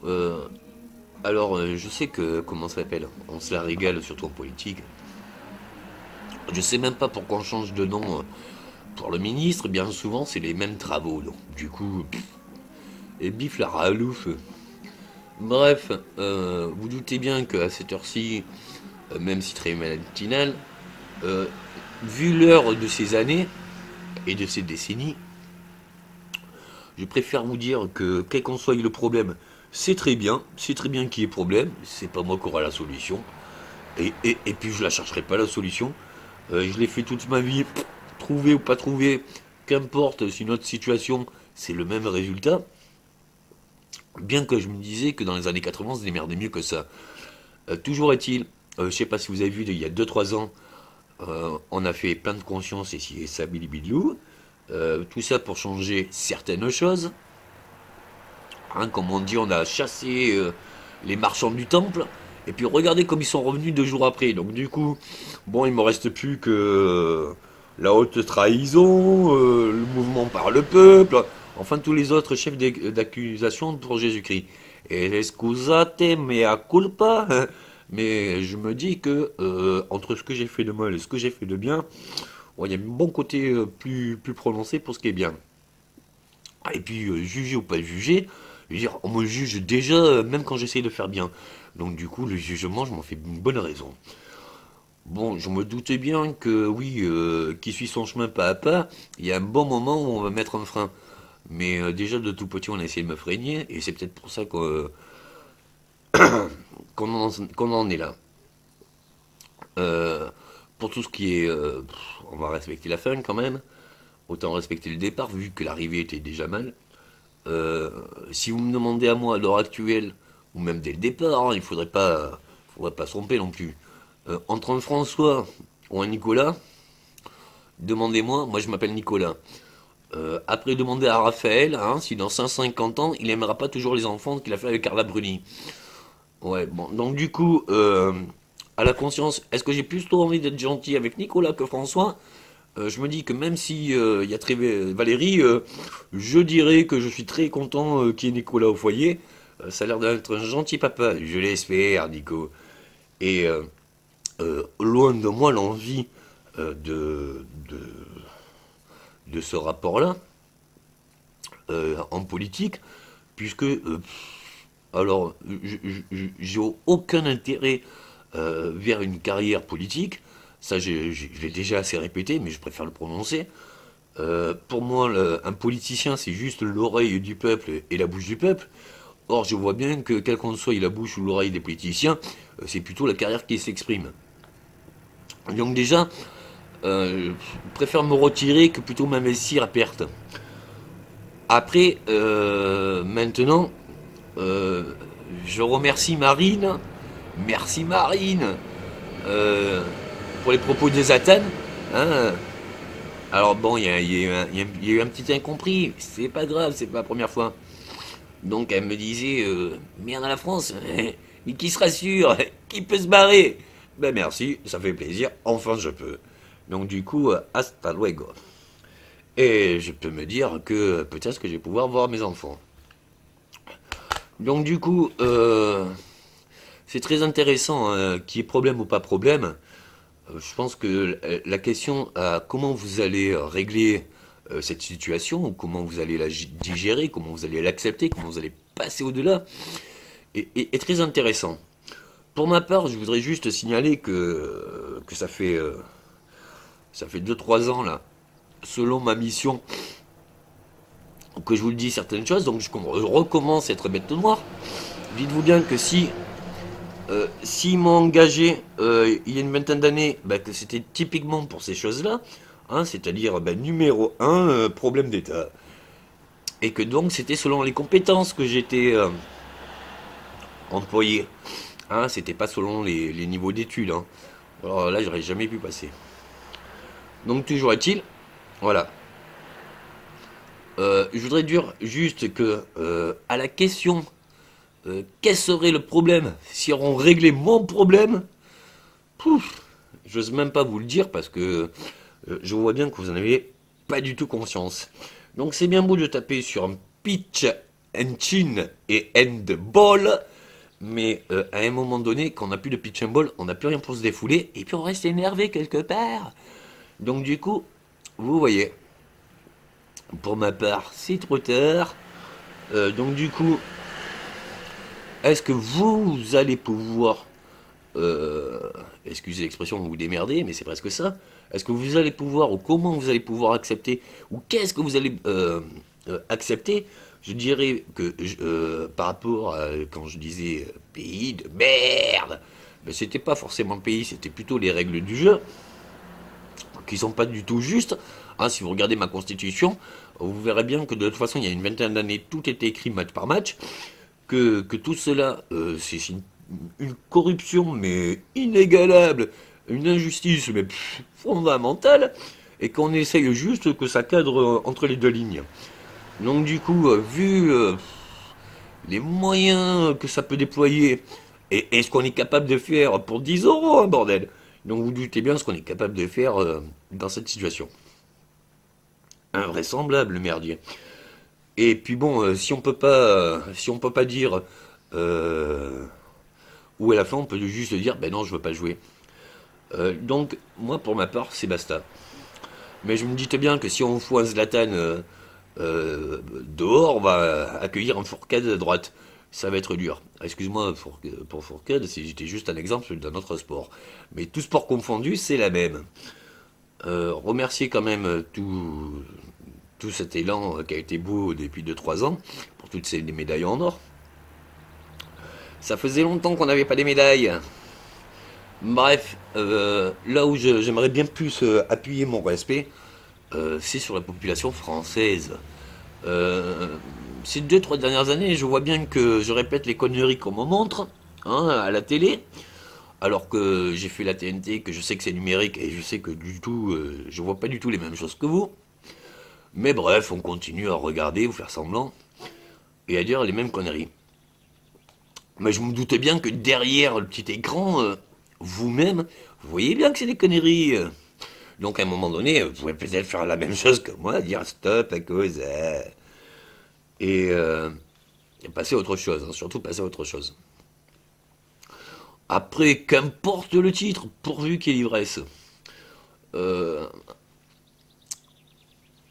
Euh, je sais que, comment ça s'appelle, on se la régale, surtout en politique. Je sais même pas pourquoi on change de nom pour le ministre, bien souvent c'est les mêmes travaux. Donc, du coup, et bif la ralouf. Bref, vous doutez bien qu'à cette heure-ci, même si très matinale, euh, vu l'heure de ces années et de ces décennies, je préfère vous dire que quel qu'en soit le problème, c'est très bien qu'il y ait problème, c'est pas moi qui aura la solution, et puis je la chercherai pas la solution. Je l'ai fait toute ma vie, trouver ou pas trouver, qu'importe si notre situation c'est le même résultat, bien que je me disais que dans les années 80 on se démerdait mieux que ça. Toujours est-il, je sais pas si vous avez vu, il y a 2 3 ans, on a fait plein de conscience et ça, bilibidlou. Tout ça pour changer certaines choses. Hein, comme on dit, on a chassé les marchands du temple. Et puis regardez comme ils sont revenus 2 jours après. Donc du coup, bon, il me reste plus que la haute trahison, le mouvement par le peuple, enfin tous les autres chefs d'accusation pour Jésus-Christ. Et scusate mea culpa, mais je me dis que entre ce que j'ai fait de mal et ce que j'ai fait de bien, bon, il y a un bon côté plus prononcé pour ce qui est bien. Et puis, juger ou pas juger, je veux dire, on me juge déjà, même quand j'essaye de faire bien. Donc, du coup, le jugement, je m'en fais une bonne raison. Bon, je me doutais bien que, oui, qui suit son chemin pas à pas, il y a un bon moment où on va mettre un frein. Mais déjà, de tout petit, on a essayé de me freiner, et c'est peut-être pour ça qu'on en est là. Euh, pour tout ce qui est. On va respecter la fin quand même. Autant respecter le départ, vu que l'arrivée était déjà mal. Euh, Si vous me demandez à moi à l'heure actuelle, ou même dès le départ, hein, il faudrait pas se tromper non plus. Entre un François ou un Nicolas, demandez-moi, moi je m'appelle Nicolas. Après, demandez à Raphaël, hein, si dans 150 ans, il aimera pas toujours les enfants qu'il a fait avec Carla Bruni. Ouais, bon, donc du coup, à la conscience, est-ce que j'ai plutôt envie d'être gentil avec Nicolas que François? Je me dis que même si il y a très Valérie, je dirais que je suis très content qu'il y ait Nicolas au foyer. Ça a l'air d'être un gentil papa, je l'espère, Nico. Et loin de moi l'envie de ce rapport-là en politique, puisque alors j'ai aucun intérêt vers une carrière politique. Ça, je l'ai déjà assez répété, mais je préfère le prononcer. Pour moi, un politicien, c'est juste l'oreille du peuple et la bouche du peuple. Or, je vois bien que, quelle qu'en soit la bouche ou l'oreille des politiciens, c'est plutôt la carrière qui s'exprime. Donc déjà, je préfère me retirer que plutôt m'investir à perte. Après, maintenant, euh, je remercie Marine. Merci Marine euh, pour les propos de Zatan. Hein. Alors bon, il y a eu un petit incompris. C'est pas grave, c'est pas la première fois. Donc elle me disait, merde à la France, mais qui se rassure, qui peut se barrer? Ben merci, ça fait plaisir, enfin je peux. Donc du coup, hasta luego. Et je peux me dire que peut-être que je vais pouvoir voir mes enfants. Donc du coup, c'est très intéressant, qu'il y ait problème ou pas problème. Je pense que la question à comment vous allez régler cette situation, ou comment vous allez la digérer, comment vous allez l'accepter, comment vous allez passer au-delà, est très intéressant. Pour ma part, je voudrais juste signaler que ça fait 2 3 ans, là, selon ma mission, que je vous le dis certaines choses, donc je recommence à être bête noire. Dites-vous bien que s'ils m'ont engagé il y a une vingtaine d'années, bah, que c'était typiquement pour ces choses-là, hein, c'est-à-dire bah, numéro un, problème d'État. Et que donc c'était selon les compétences que j'étais employé. Hein, c'était pas selon les niveaux d'études. Hein. Alors là, j'aurais jamais pu passer. Donc toujours est-il, voilà. Je voudrais dire juste que à la question quel serait le problème si on réglait mon problème, pouf, j'ose même pas vous le dire parce que je vois bien que vous en avez pas du tout conscience. Donc c'est bien beau de taper sur un pitch chin et handball. Mais à un moment donné, quand on n'a plus de pitch and ball, on n'a plus rien pour se défouler, et puis on reste énervé quelque part. Donc du coup, vous voyez, pour ma part, c'est trop tard. Donc du coup, est-ce que vous allez pouvoir, excusez l'expression, vous démerdez, mais c'est presque ça. Est-ce que vous allez pouvoir, ou comment vous allez pouvoir accepter, ou qu'est-ce que vous allez accepter? Je dirais que par rapport à quand je disais pays de merde, ben, c'était pas forcément pays, c'était plutôt les règles du jeu qui sont pas du tout justes. Hein, si vous regardez ma constitution, vous verrez bien que de toute façon, il y a une vingtaine d'années, tout était écrit match par match, que tout cela, c'est une corruption, mais inégalable, une injustice, mais fondamentale, et qu'on essaye juste que ça cadre entre les deux lignes. Donc du coup, vu les moyens que ça peut déployer, et ce qu'on est capable de faire pour 10 euros, hein, bordel. Donc vous doutez bien ce qu'on est capable de faire dans cette situation. Invraisemblable, le merdier. Et puis bon, si on peut pas dire où est la fin, on peut juste dire, ben non, je veux pas jouer. Donc moi, pour ma part, c'est basta. Mais je me disais bien que si on fout un Zlatan dehors, on va accueillir un Fourcade à droite. Ça va être dur. Excuse-moi pour Fourcade, c'était juste un exemple d'un autre sport. Mais tout sport confondu, c'est la même. Remercier quand même tout cet élan qui a été beau depuis 2-3 ans, pour toutes ces médailles en or. Ça faisait longtemps qu'on n'avait pas des médailles. Bref, là où j'aimerais bien plus appuyer mon respect, c'est sur la population française. Ces 2-3 dernières années, je vois bien que je répète les conneries qu'on me montre hein, à la télé, alors que j'ai fait la TNT, que je sais que c'est numérique et je sais que du tout, je vois pas du tout les mêmes choses que vous. Mais bref, on continue à regarder ou faire semblant et à dire les mêmes conneries. Mais je me doutais bien que derrière le petit écran, vous-même, vous voyez bien que c'est des conneries. Donc à un moment donné, vous pouvez peut-être faire la même chose que moi, dire stop à cause. Et passer à autre chose, hein, surtout passer à autre chose. Après, qu'importe le titre, pourvu qu'il y ait l'ivresse. Euh,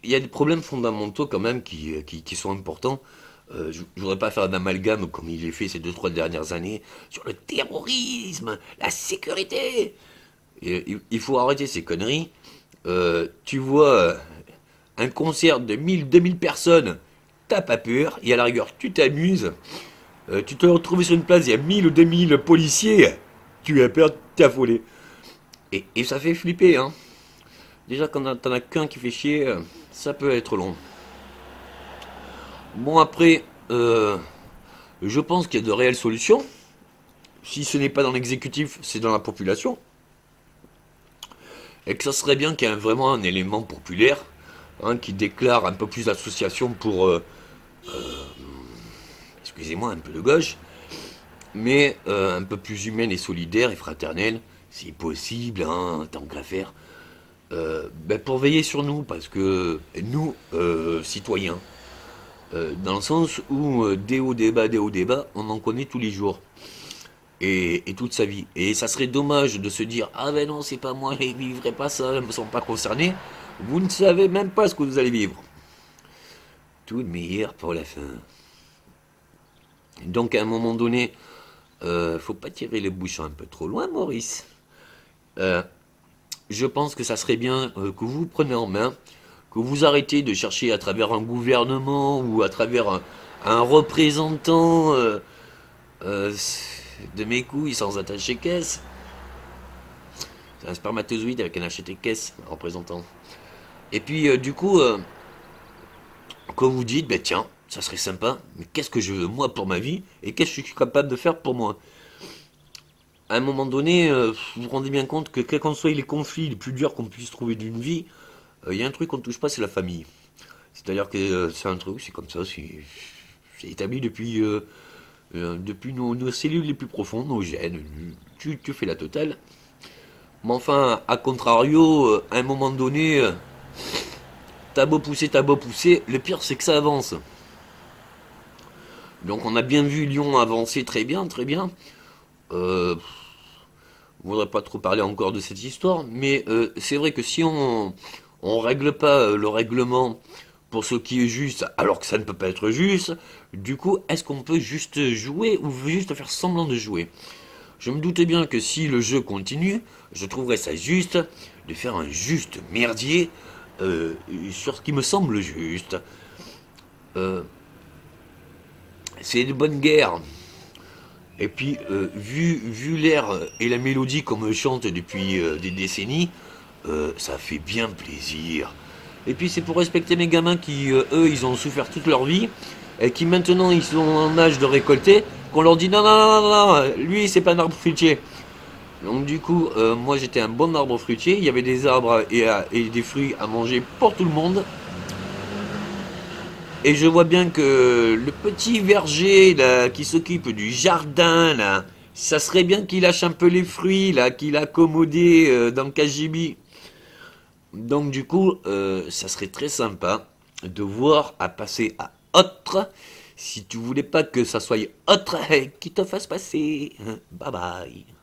Il y a des problèmes fondamentaux quand même qui sont importants. Je ne voudrais pas faire d'amalgame comme il est fait ces 2-3 dernières années sur le terrorisme, la sécurité. Il faut arrêter ces conneries. Tu vois un concert de 1000-2000 personnes, t'as pas peur, et à la rigueur tu t'amuses. Tu te retrouves sur une place, il y a 1000 ou 2000 policiers, tu as peur, t'es affolé. Et ça fait flipper, hein. Déjà quand t'en as qu'un qui fait chier, ça peut être long. Bon après, je pense qu'il y a de réelles solutions. Si ce n'est pas dans l'exécutif, c'est dans la population. Et que ça serait bien qu'il y ait vraiment un élément populaire hein, qui déclare un peu plus d'associations pour, excusez-moi, un peu de gauche, mais un peu plus humaine et solidaire et fraternelle, si possible, hein, tant qu'à faire, ben pour veiller sur nous, parce que nous, citoyens, dans le sens où des hauts débats, on en connaît tous les jours. Et toute sa vie. Et ça serait dommage de se dire ah ben non, c'est pas moi, je ne vivrai pas ça, je ne me sens pas concerné. Vous ne savez même pas ce que vous allez vivre. Tout le meilleur pour la fin. Donc à un moment donné, faut pas tirer les bouchons un peu trop loin, Maurice. Je pense que ça serait bien que vous preniez en main, que vous arrêtez de chercher à travers un gouvernement ou à travers un représentant de mes couilles sans attacher caisse. C'est un spermatozoïde avec un acheté caisse en représentant. Et puis du coup, quand vous dites, ben tiens, ça serait sympa, mais qu'est-ce que je veux moi pour ma vie et qu'est-ce que je suis capable de faire pour moi? À un moment donné, vous vous rendez bien compte que quels qu'en soient les conflits les plus durs qu'on puisse trouver d'une vie, il y a un truc qu'on ne touche pas, c'est la famille. C'est-à-dire que c'est un truc, c'est comme ça, c'est établi depuis nos cellules les plus profondes, nos gènes. Tu fais la totale. Mais enfin, à contrario, à un moment donné, t'as beau pousser, le pire c'est que ça avance. Donc on a bien vu Lyon avancer très bien, très bien. Euh, je voudrais pas trop parler encore de cette histoire, mais c'est vrai que si on règle pas le règlement pour ce qui est juste, alors que ça ne peut pas être juste, du coup, est-ce qu'on peut juste jouer ou juste faire semblant de jouer? Je me doutais bien que si le jeu continue, je trouverais ça juste de faire un juste merdier sur ce qui me semble juste. Euh, c'est une bonne guerre. Et puis, vu l'air et la mélodie qu'on me chante depuis des décennies, ça fait bien plaisir. Et puis c'est pour respecter mes gamins qui, eux, ils ont souffert toute leur vie, et qui maintenant ils sont en âge de récolter, qu'on leur dit non, non, non, non, non, lui c'est pas un arbre fruitier. Donc du coup, moi j'étais un bon arbre fruitier, il y avait des arbres et des fruits à manger pour tout le monde. Et je vois bien que le petit verger là, qui s'occupe du jardin, là, ça serait bien qu'il lâche un peu les fruits là, qu'il a accommodés dans le KGB. Donc du coup, ça serait très sympa de voir à passer à autre. Si tu voulais pas que ça soit autre, qui te fasse passer. Bye bye.